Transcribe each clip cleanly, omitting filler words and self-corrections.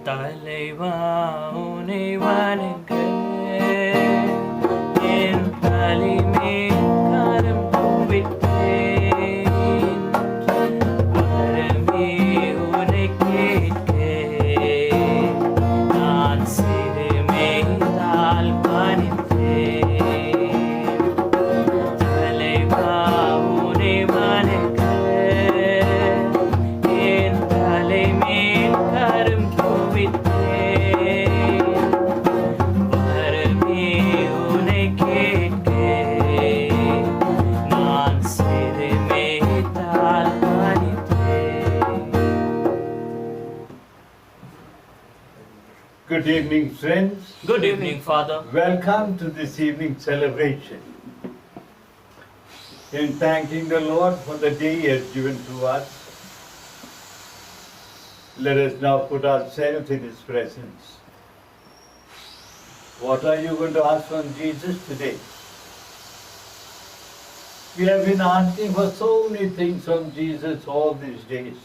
தலைவா உனை வணங்குகிறேன். என் தலைமேல் கரம் குவித்தேன். வரமே உனை கேட்கிறேன். நான் சிறுமைதால் பணிந்தேன். தலைவா உனை வணங்குகிறேன். என் தலைமேல் கரம் குவித்தேன். வரமே உனை கேட்கிறேன். நான் சிறுமைதால் பணிந்தேன். Good evening, friends. Good evening, Father. Welcome to this evening celebration. In thanking the Lord for the day He has given to us, let us now put ourselves in His presence. What are you going to ask from Jesus today? We have been asking for so many things from Jesus all these days.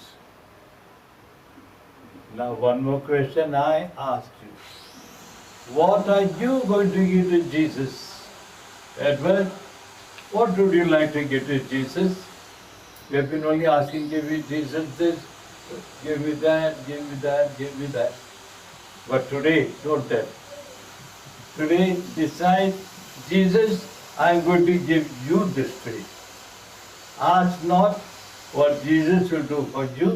Now, one more question I ask you. What are you going to give to Jesus? Edward, what would you like to give to Jesus? We have been only asking, give me Jesus this, give me that, give me that, give me that. But today, don't tell. Today, decide, Jesus, I am going to give you this today. Ask not what Jesus will do for you,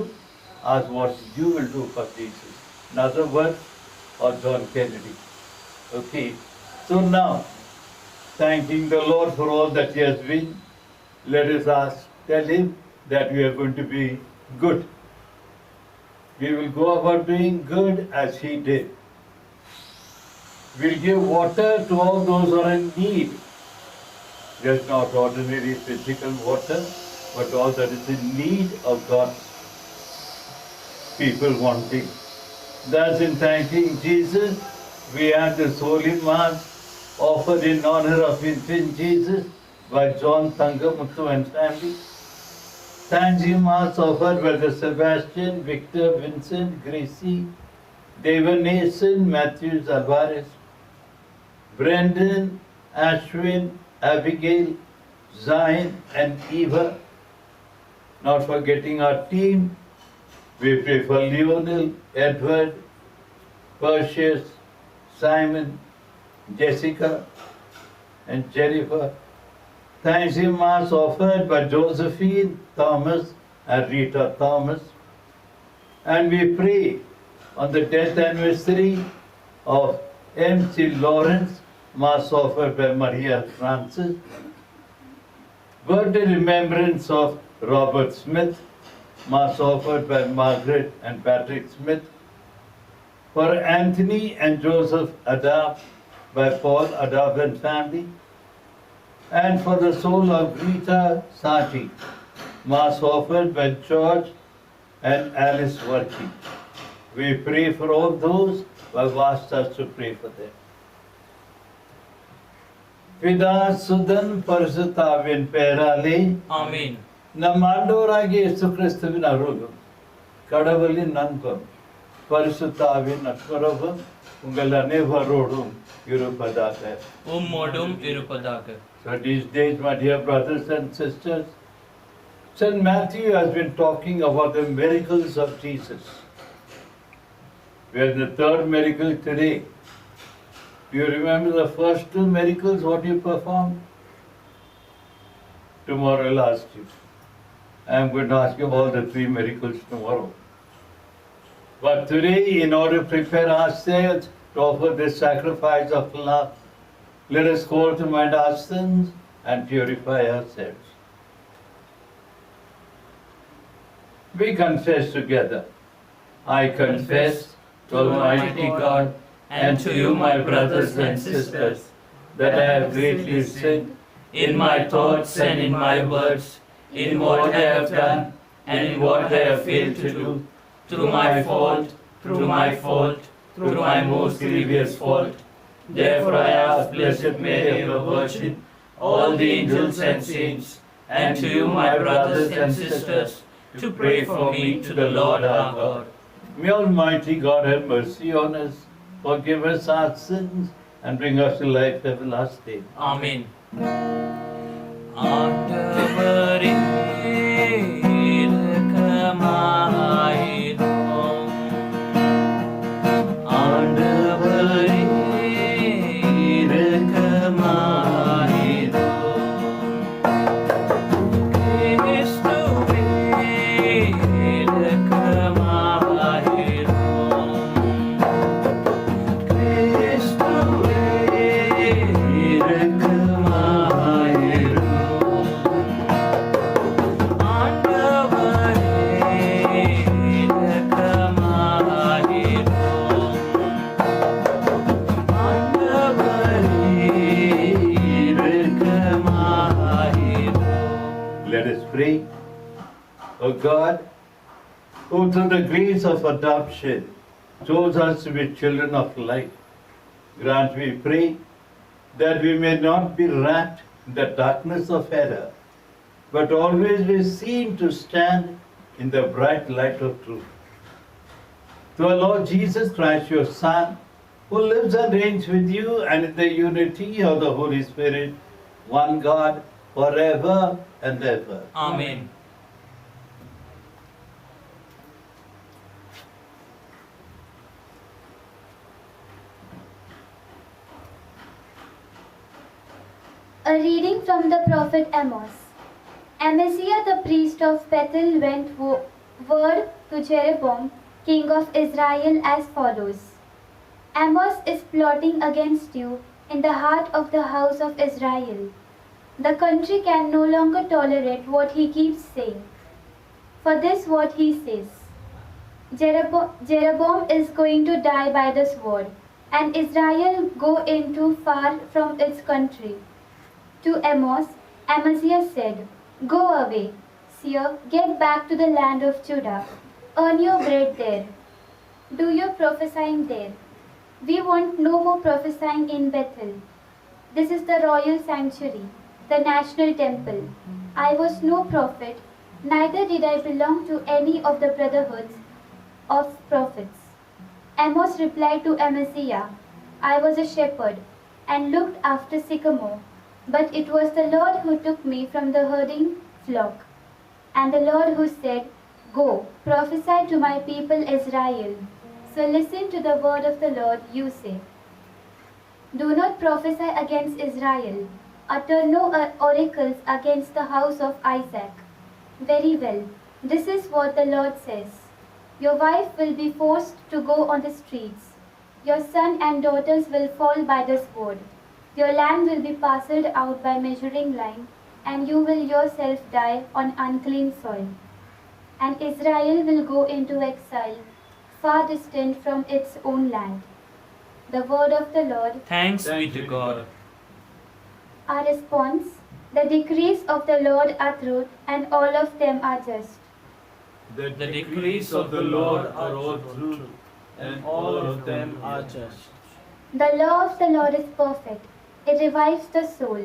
ask what you will do for Jesus. In other words, or John Kennedy. Okay, so now, thanking the Lord for all that He has been, let us ask, tell Him that we are going to be good. We will go about doing good as He did. We'll give water to all those who are in need. Just not ordinary physical water, but all that is in need of God's people wanting. Thus, in thanking Jesus, we have this Holy Mass offered in honor of infant Jesus by John Thangamuthu and family. Thanksgiving Mass offered by the Sebastian, Victor, Vincent, Gracie, Devanason, Matthews, Alvarez, Brendan, Ashwin, Abigail, Zion, and Eva. Not forgetting our team, we pray for Lionel, Edward, Perseus, Simon, Jessica, and Jennifer. Thanksgiving Mass offered by Josephine, Thomas, and Rita Thomas. And we pray on the death anniversary of M.C. Lawrence, Mass offered by Maria Francis. Birthday remembrance of Robert Smith, Mass offered by Margaret and Patrick Smith. For Anthony and Joseph Adab by Paul Adab and family. And for the soul of Rita Sati, Mass offered by George and Alice Worky. We pray for all those who have asked us to pray for them. Pida Sudan Parisutavin Perale, Amen. நம் ஆண்டவராகிய இயேசு கிறிஸ்துவின் அருளும் கடவுளின் அன்பும் பரிசுத்தாவின் நட்புறவும் உங்கள் அனைவரோடும் இருப்பதாக. உம்மோடும் இருப்பதாக. So these days, my dear brothers and sisters, St. Matthew has been talking about the miracles of Jesus. We are in the third miracle today. Do you remember the first two miracles, what you performed? Tomorrow I'll ask you. I am going to ask you all the three miracles tomorrow. But today, in order to prepare ourselves to offer this sacrifice of love, let us call to mind our sins and purify ourselves. We confess together. I confess to Almighty God and to you, my brothers and sisters, that I have greatly sinned in my thoughts and in my words, in what I have done and in what I have failed to do, through my fault, through my most grievous fault. Therefore I ask Blessed Mary, ever Virgin, all the angels and saints, and to you, my brothers and sisters, to pray for me to the Lord our God. May Almighty God have mercy on us, forgive us our sins, and bring us to life everlasting. Amen. ஆண்டவரே இரக்கமாயிரும். ஆண்டவரே இரக்கமாயிரும். கிறிஸ்துவே இரக்கமாயிரும். கிறிஸ்துவே இரக்கமாயிரும். ஆண்டவரே இரக்கமாயிரும். ஆண்டவரே இரக்கமாயிரும். Let us pray. O God, who through the grace of adoption chose us to be children of light, grant, we pray, that we may not be wrapped in the darkness of error, but always be seen to stand in the bright light of truth. Through our Lord Jesus Christ, your Son, who lives and reigns with you and in the unity of the Holy Spirit, one God, forever and ever. Amen. A reading from the prophet Amos. Amaziah the priest of Bethel went word to Jeroboam, king of Israel, as follows. Amos is plotting against you in the heart of the house of Israel. The country can no longer tolerate what he keeps saying. For this what he says. Jeroboam is going to die by the sword, and Israel go into far from its country. To Amos, Amaziah said, Go away, seer, get back to the land of Judah. Earn your bread there. Do your prophesying there. We want no more prophesying in Bethel. This is the royal sanctuary, the national temple. I was no prophet, neither did I belong to any of the brotherhoods of prophets. Amos replied to Amaziah, I was a shepherd and looked after Sycamore, but it was the Lord who took me from the herding flock, and the Lord who said, Go, prophesy to my people Israel. So listen to the word of the Lord, you say. Do not prophesy against Israel. Utter no oracles against the house of Isaac. Very well, this is what the Lord says. Your wife will be forced to go on the streets. Your son and daughters will fall by the sword. Your land will be parceled out by measuring line, and you will yourself die on unclean soil. And Israel will go into exile, far distant from its own land. The word of the Lord. Thanks be to God. Our response, the decrees of the Lord are truth, and all of them are just. The decrees of the Lord are all truth, and all of them are just. The law of the Lord is perfect. It revives the soul.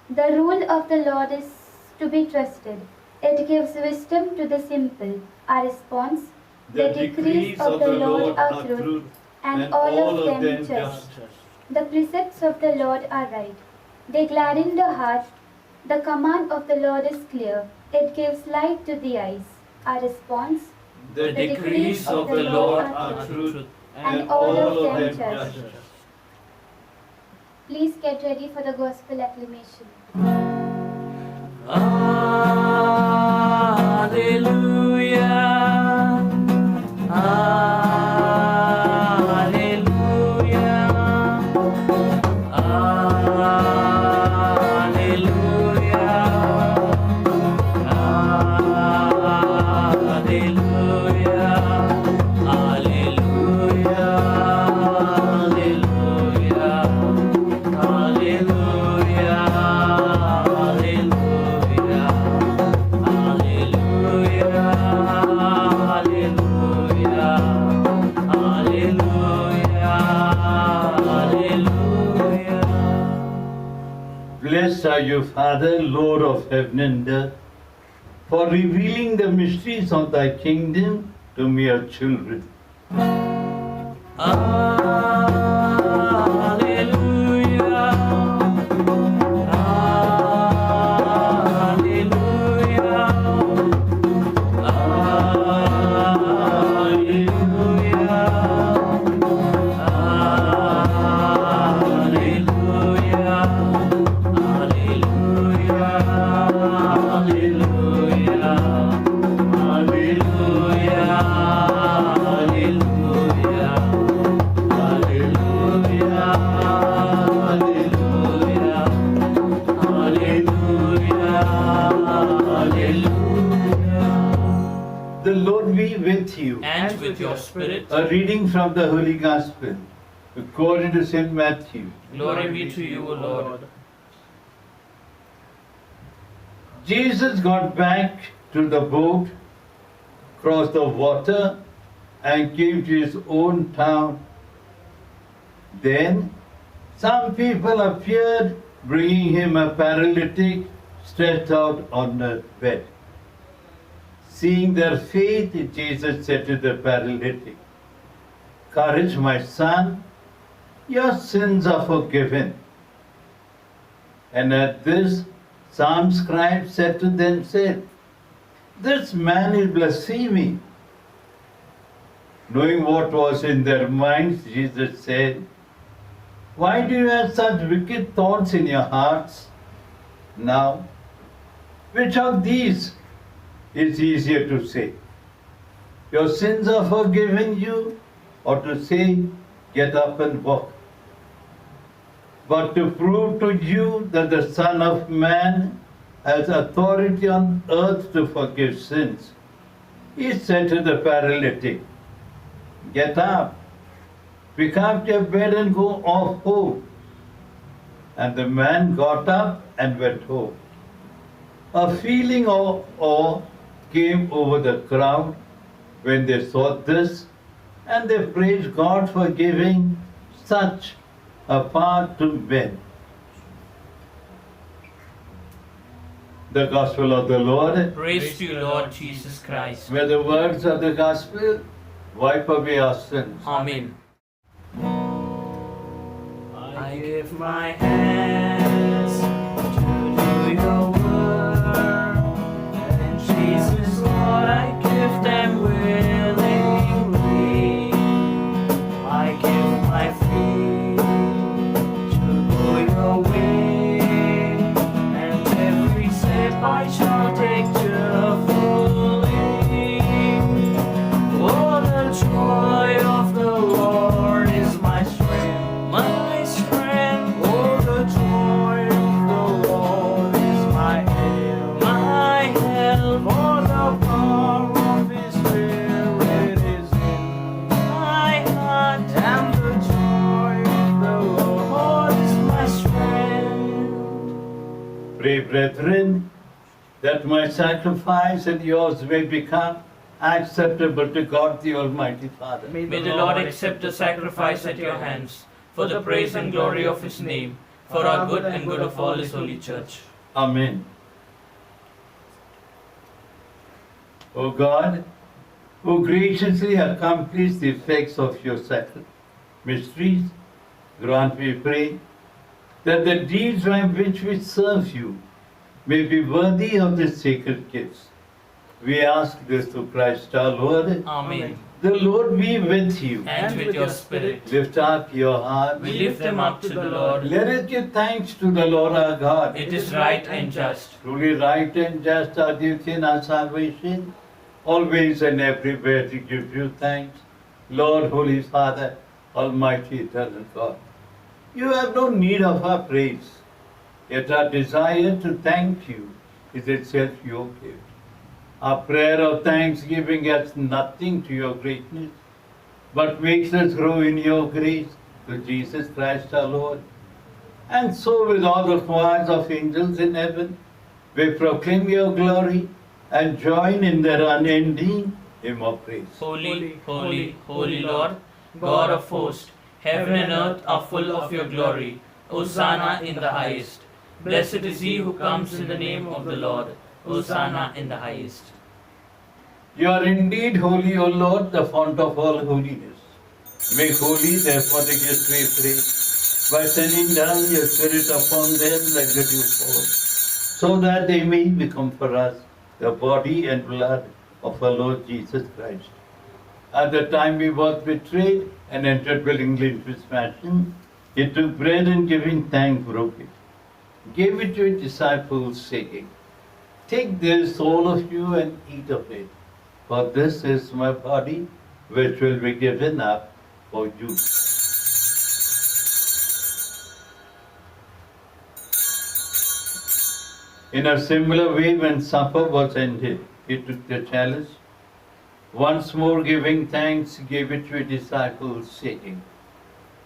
The rule of the Lord is to be trusted. It gives wisdom to the simple. Our response, the decrees of the Lord are truth, and all of them just. The precepts of the Lord are right. They gladden the heart. The command of the Lord is clear. It gives light to the eyes. Our response, The decrees of the Lord are truth, and all of them just. Please get ready for the gospel acclamation. Hallelujah. Hallelujah. Hallelujah. Hallelujah. Hallelujah. Blessed are you, Father, Lord of heaven and earth, for revealing the mysteries of thy kingdom to mere children. The Lord be with you. And with your spirit. A reading from the Holy Gospel according to St. Matthew. Glory be to you, O Lord. Jesus got back to the boat, crossed the water, and came to his own town. Then some people appeared, bringing him a paralytic stretched out on a bed. Seeing their faith, Jesus said to the paralytic, "Courage, my son, your sins are forgiven." And at this, some scribes said to themselves, "This man is blaspheming." Knowing what was in their minds, Jesus said, "Why do you have such wicked thoughts in your hearts? Now, which of these is easier to say, 'Your sins are forgiven you,' or to say, 'Get up and walk'? But to prove to you that the Son of Man has authority on earth to forgive sins, he said to the paralytic, 'Get up, pick up your bed and go off home.' And the man got up and went home. A feeling of awe came over the crowd when they saw this, and they praised God for giving such a power to men. The Gospel of the Lord. Praise to you, Lord Jesus Christ. May the words of the Gospel wipe away our sins. Amen. I give my hands to do your work, and Jesus, Lord, I give them willingly. I give my feet to go your way, and every step I shall take cheerfully. Oh, the joy of the Lord is my strength, my strength. Oh, the joy of the Lord is my help, my help. Oh, the power of His Spirit is in my heart, and the joy of the Lord is my strength. Pray, brethren, that my sacrifice and yours may become acceptable to God the Almighty Father. May the Lord accept the sacrifice at your hands, for the praise and glory of His name, for our good and good of all His holy church. Amen. O God, who graciously accomplish the effects of your sacred mysteries, grant, we pray, that the deeds by which we serve you may be worthy of the sacred gifts. We ask this through Christ our Lord. Amen. The Lord be with you. And with your spirit, Lift up your hearts. we lift them up to the Lord. Let us give thanks to the Lord our God. It is right and just. Truly right and just are you in our salvation, always and everywhere to give you thanks. Lord, Holy Father, Almighty, Eternal God, you have no need of our praise, yet our desire to thank you is itself your gift. Our prayer of thanksgiving adds nothing to your greatness, but makes us grow in your grace through Jesus Christ our Lord. And so with all the choirs of angels in heaven, we proclaim your glory and join in their unending hymn of praise. Holy, holy, holy Lord, God of hosts, heaven and earth are full of your glory. Hosanna in the highest. Blessed is he who comes in the name of the Lord. Hosanna in the highest. You are indeed holy, O Lord, the fount of all holiness. Make holy, therefore, the gifts we pray, by sending down your Spirit upon them like the dew fall, so that they may become for us the body and blood of our Lord Jesus Christ. At the time he was betrayed and entered willingly into his passion, he took bread and giving thanks, broke it, gave it to his disciples, saying, "Take this, all of you, and eat of it, for this is my body, which will be given up for you." In a similar way, when supper was ended, he took the chalice, once more giving thanks, gave it to his disciples, saying,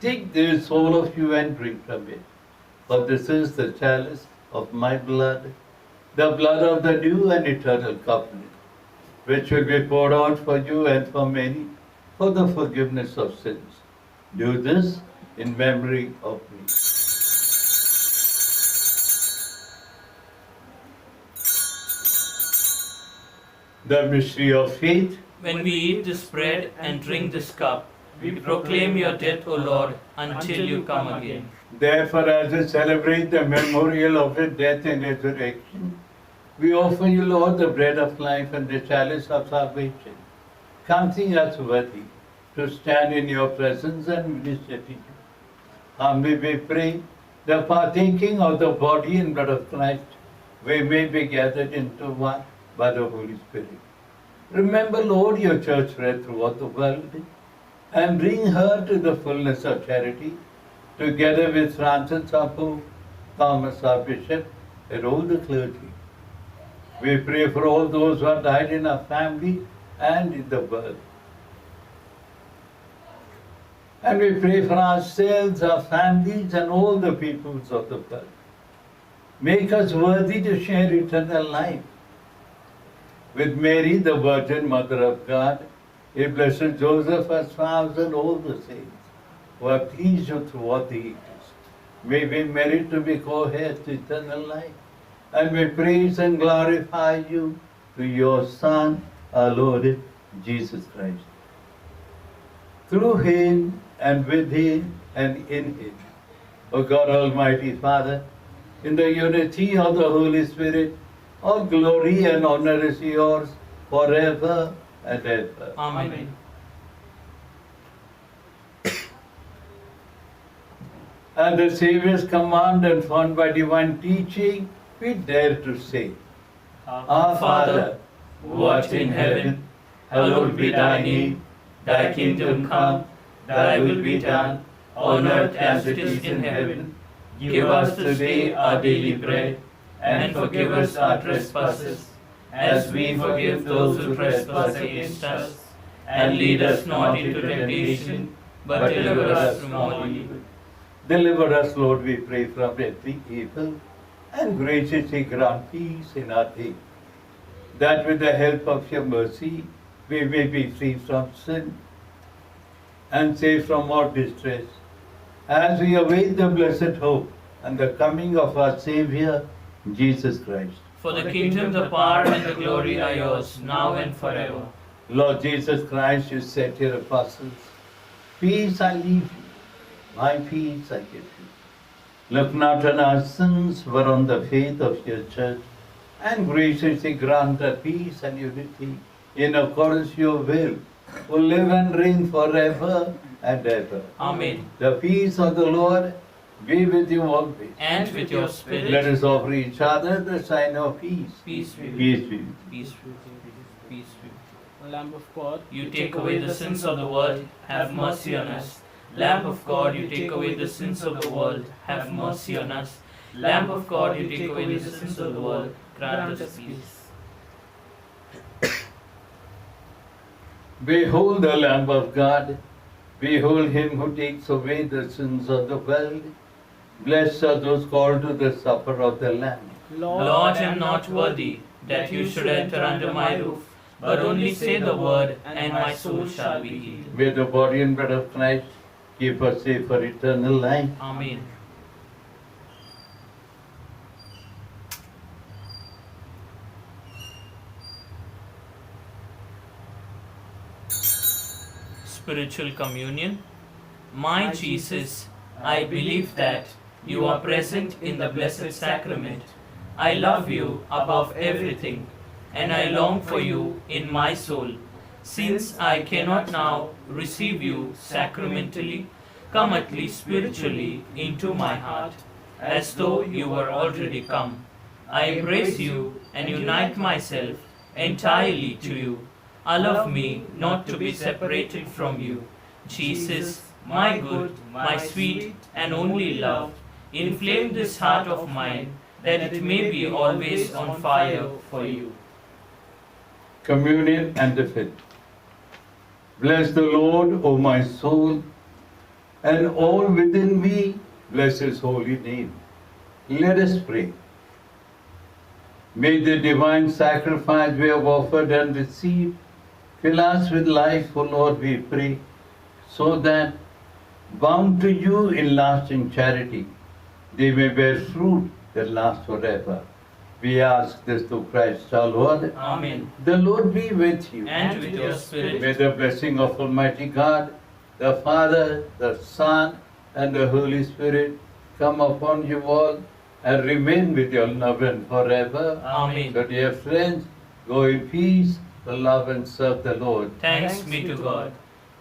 "Take this, all of you, and drink from it, for this is the chalice of my blood, the blood of the new and eternal covenant, which will be poured out for you and for many for the forgiveness of sins. Do this in memory of me." The mystery of faith. When we eat this bread and drink this cup, we proclaim your death, O Lord, until you come again. Therefore, as we celebrate the memorial of his death and resurrection, we offer you, Lord, the bread of life and the chalice of salvation, counting us worthy to stand in your presence and minister to you. Humbly we pray, the partaking of the body and blood of Christ, we may be gathered into one by the Holy Spirit. Remember, Lord, your church spread throughout the world, and bring her to the fullness of charity, together with Francis our Pope, Thomas our Bishop, and all the clergy. We pray for all those who have died in our family and in the world. And we pray for ourselves, our families, and all the peoples of the world. Make us worthy to share eternal life with Mary, the Virgin Mother of God, a blessed Joseph, our spouse, and all the saints who have pleased you throughout the ages. May we merit to be co-heirs to eternal life, and we praise and glorify you through your Son, our Lord Jesus Christ. Through him, and with him, and in him, O God Almighty Father, in the unity of the Holy Spirit, all glory and honor is yours forever and ever. Amen. At the Saviour's command and found by divine teaching, we dare to say, Our Father, who art in heaven, hallowed be thy name. Thy kingdom come, thy will be done, on earth as it is in heaven. Give us this day our daily bread, and forgive us our trespasses, as we forgive those who trespass against us. And lead us not into temptation, but deliver us from all evil. Deliver us, Lord, we pray, from every evil, and graciously grant peace in our day, that with the help of your mercy we may be free from sin and safe from all distress, as we await the blessed hope and the coming of our Saviour, Jesus Christ. For the kingdom, the power, and the glory are yours, now and forever. Lord Jesus Christ, you said to your apostles, "Peace I leave you, my peace I give you. Look not on our sins, but on the faith of your church, and graciously grant her peace and unity in accordance with your will, who live and reign forever and ever." Amen. The peace of the Lord be with you always. And with your spirit. Let us offer each other the sign of peace. Peace be with Peace you. be with you. Peace be with you. Peace be with you. Lamb of God, You take away the sins of the world, have mercy on us. Lamb of God, you take away the sins of the world, have mercy on us. Lamb of God, you take away the sins of the world, grant us peace. Behold the Lamb of God. Behold him who takes away the sins of the world. Blessed are those called to the supper of the Lamb. Lord, Lord, I am not worthy that you should enter under my roof, but only say the word, and my soul shall be healed. May the body and blood of Christ keep us safe for eternal life. Amen. spiritual communion. My Jesus, I believe that you are present in the Blessed Sacrament. I love you above everything, and I long for you in my soul. Since I cannot now receive you sacramentally, come at least spiritually into my heart, as though you were already come. I embrace you and unite myself entirely to you. Allow me not to be separated from you. Jesus, my good, my sweet and only love, inflame this heart of mine that it may be always on fire for you. Communion and the fifth. Bless the Lord, O my soul, and all within me bless his holy name. Let us pray. May the divine sacrifice we have offered and received fill us with life, O Lord, we pray, so that, bound to you in lasting charity, they may bear fruit that lasts forever. We ask this through Christ our Lord. Amen. The Lord be with you. And with your May spirit. the blessing of Almighty God, the Father, the Son, and the Holy Spirit come upon you all and remain with your love and forever. Amen. So, dear friends, go in peace to love and serve the Lord. Thanks be to God.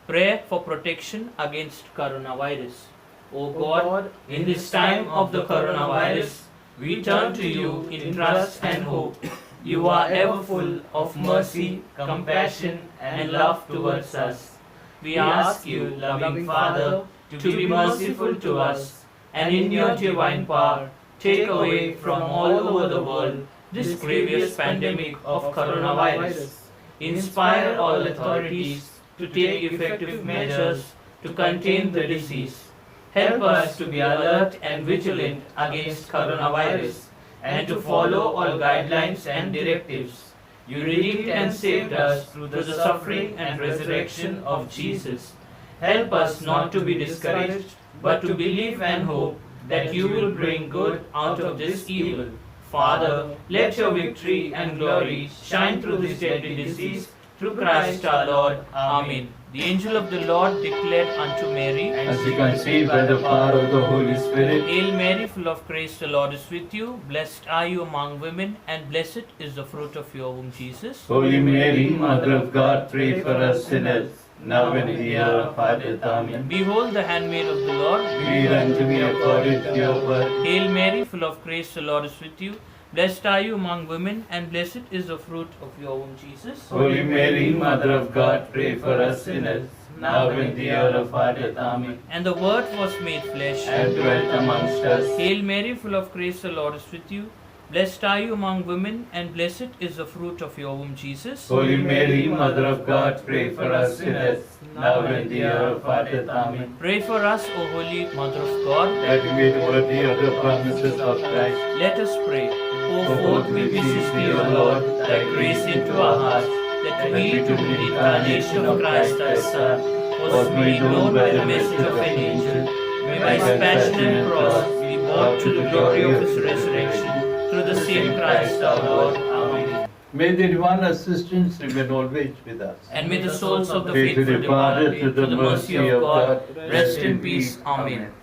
Prayer for protection against coronavirus. O God, in this time of the coronavirus, we turn to you in trust and hope. You are ever full of mercy, compassion, and love towards us. We ask you, loving Father, to be merciful to us, and in your divine power, take away from all over the world this grievous pandemic of coronavirus. Inspire all authorities to take effective measures to contain the disease. Help us to be alert and vigilant against coronavirus and to follow all guidelines and directives. You redeemed and saved us through the suffering and resurrection of Jesus. Help us not to be discouraged, but to believe and hope that you will bring good out of this evil. Father, let your victory and glory shine through this deadly disease, through Christ our Lord. Amen. The angel of the Lord declared unto Mary, As you conceive by the power of the Holy Spirit, Hail Mary, full of grace, the Lord is with you. Blessed are you among women, and blessed is the fruit of your womb, Jesus. Holy Mary, Mother of God, pray for us sinners, now and in the hour of our death. Amen. Behold the handmaid of the Lord. Be it unto me according to your word. Hail Mary, full of grace, the Lord is with you. Blessed are you among women, and blessed is the fruit of your womb, Jesus. Holy Mary, Mother of God, pray for us sinners, now and in the hour of our death. Amen. And the Word was made flesh And dwelt amongst us. Hail Mary, full of grace, the Lord is with you. Blessed are you among women, and blessed is the fruit of your womb, Jesus. Holy Mary, Mother of God, pray for us sinners, now and in the hour of our death. Amen. Pray for us, O Holy Mother of God. That we may be worthy of the promises of Christ. Let us pray. Pour forth, we beseech thee, O Lord, thy grace into our hearts, that we, to the incarnation of Christ thy Son, was made known by the message of an angel, may by his passion and cross be brought to the glory of his resurrection, through the same Christ our Lord. Amen. May the divine assistance remain always with us. And may the souls of the Faithful faithful departed, to through the mercy of God, rest in peace. Amen.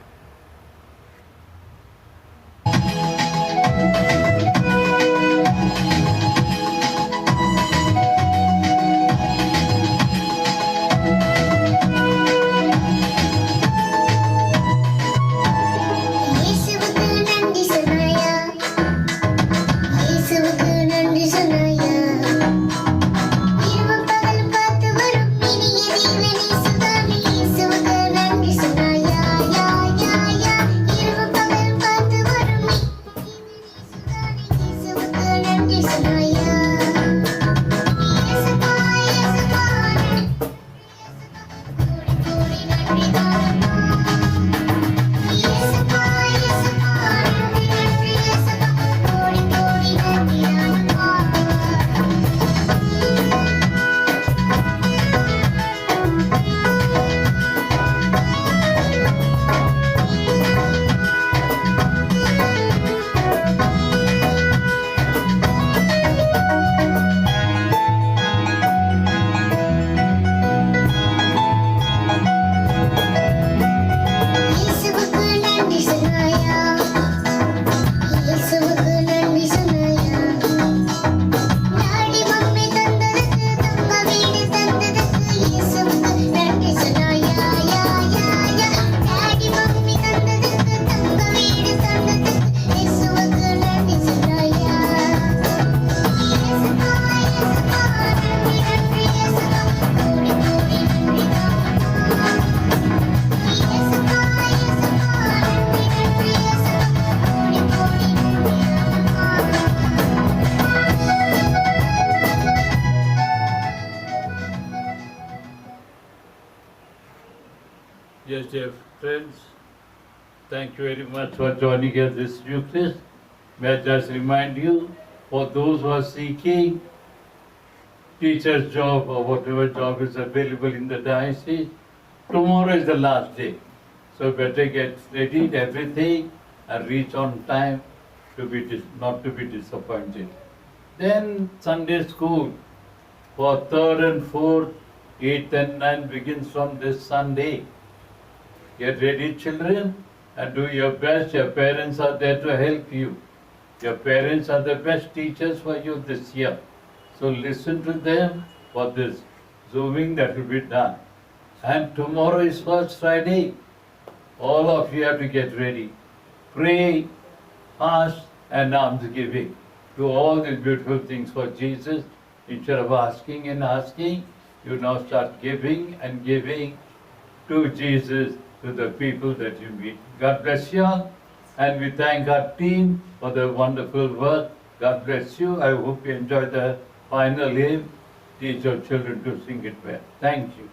இயேசுவுக்கு நன்றி சொன்னாயா இயேசுவுக்கு நன்றி சொன்னாயா இரவு பகல் காத்து வரும் இனிய தேவன் இயேசுதானே இயேசுவுக்கு நன்றி சொன்னாயா யா யா யா இரவு பகல் காத்து வரும் இயேசுதானே இயேசுவுக்கு நன்றி சொன்னாயா இயேசுப்பா இயேசுப்பா கோடி நன்றி தானம்மா இயேசுப்பா இயேசுப்பா நன்றி இயேசுப்பா கோடி நன்றி தானம்மா dear friends. Thank you very much for joining us this Eucharist. May I just remind you, for those who are seeking teacher's job or whatever job is available in the diocese, tomorrow is the last day. So better get ready everything and reach on time to be not to be disappointed. Then Sunday school for 3rd and 4th, 8th and 9th begins from this Sunday. Get ready, children, and do your best. Your parents are there to help you. Your parents are the best teachers for you this year. So listen to them for this Zooming that will be done. And tomorrow is First Friday. All of you have to get ready. Pray, fast, and almsgiving. Do all these beautiful things for Jesus. Instead of asking and asking, you now start giving and giving to Jesus, to the people that you meet. God bless you all. And we thank our team for the wonderful work. God bless you. I hope you enjoy the final hymn. Teach your children to sing it well. Thank you.